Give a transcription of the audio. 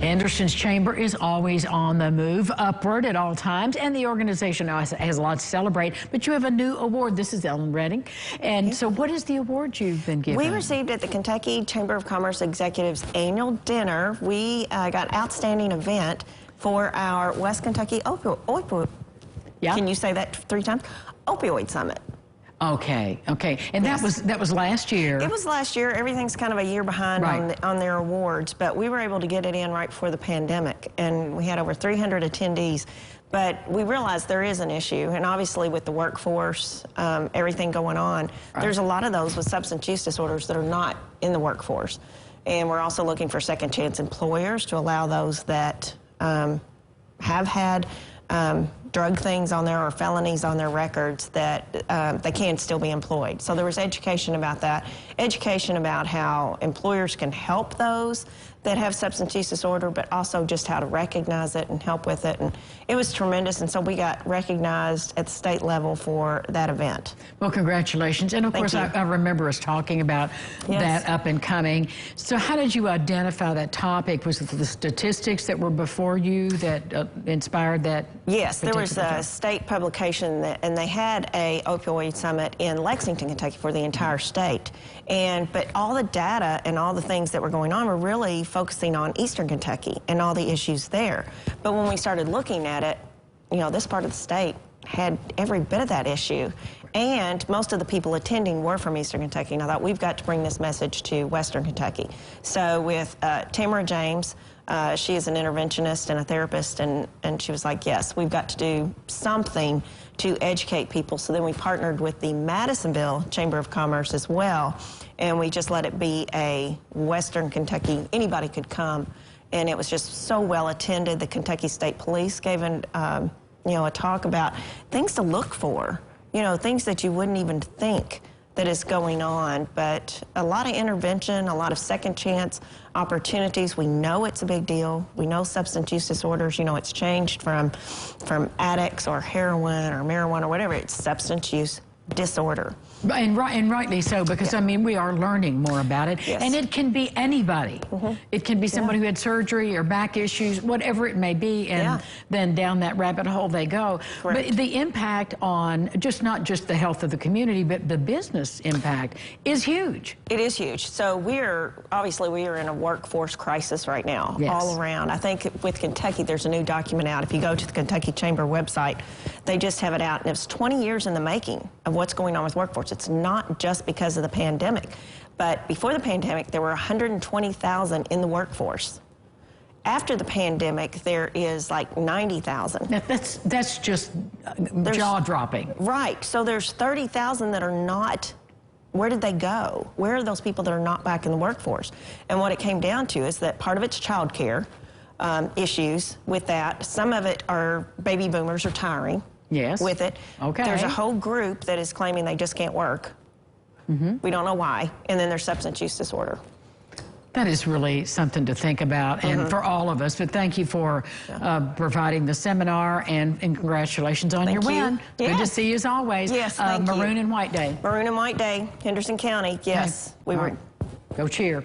Henderson's chamber is always on the move, upward at all times, and the organization now has a lot to celebrate. But you have a new award. This is Ellen Redding. And so what is the award you've been given? We received at the Kentucky Chamber of Commerce Executives Annual Dinner. We got Outstanding Event for our West Kentucky Opioid. Yeah. Can you say that 3 times? Opioid Summit. Okay. And Yes. that was last year. It was last year. Everything's kind of a year behind on their awards, but we were able to get it in right before the pandemic, and we had over 300 attendees. But we realized there is an issue, and obviously with the workforce, everything going on, there's a lot of those with substance use disorders that are not in the workforce. And we're also looking for second chance employers to allow those that have had drug things on there or felonies on their records that they can still be employed. So there was education about that, education about how employers can help those that have substance use disorder, but also just how to recognize it and help with it. And it was tremendous, and so we got recognized at the state level for that event. Well, congratulations. And of course, I remember us talking about that up and coming. So how did you identify that topic? Was it the statistics that were before you that inspired that? Yes, there was a state publication, and they had a opioid summit in Lexington, Kentucky for the entire state. But all the data and all the things that were going on were really focusing on Eastern Kentucky and all the issues there. But when we started looking at it, you know, this part of the state had every bit of that issue. And most of the people attending were from Eastern Kentucky. And I thought, we've got to bring this message to Western Kentucky. So with Tamara James, she is an interventionist and a therapist, and she was like, yes, we've got to do something to educate people. So then we partnered with the Madisonville Chamber of Commerce as well, and we just let it be a Western Kentucky, anybody could come, and it was just so well attended. The Kentucky State Police gave a talk about things to look for, you know, things that you wouldn't even think that is going on, but a lot of intervention, a lot of second chance opportunities. We know it's a big deal. We know substance use disorders, you know, it's changed from addicts or heroin or marijuana or whatever. It's substance use disorder. And rightly so, because I mean, we are learning more about it. Yes. And it can be anybody. It can be somebody who had surgery or back issues, whatever it may be, and then down that rabbit hole they go. Correct. But the impact on not just the health of the community, but the business impact is huge. It is huge. So obviously we are in a workforce crisis right now, all around. I think with Kentucky, there's a new document out. If you go to the Kentucky Chamber website, they just have it out, and it's 20 years in the making of what's going on with workforce. It's not just because of the pandemic, but before the pandemic, there were 120,000 in the workforce. After the pandemic, there is like 90,000. That's just jaw-dropping. Right. So there's 30,000 that are not. Where did they go? Where are those people that are not back in the workforce? And what it came down to is that part of it's child care issues with that. Some of it are baby boomers retiring. Yes. With it. Okay. There's a whole group that is claiming they just can't work. We don't know why. And then there's substance use disorder. That is really something to think about, and for all of us. But thank you for providing the seminar, and congratulations on your win. Good to see you as always. Yes, thank you. Maroon and White Day. Maroon and White Day, Henderson County. Yes, we were. Go cheer.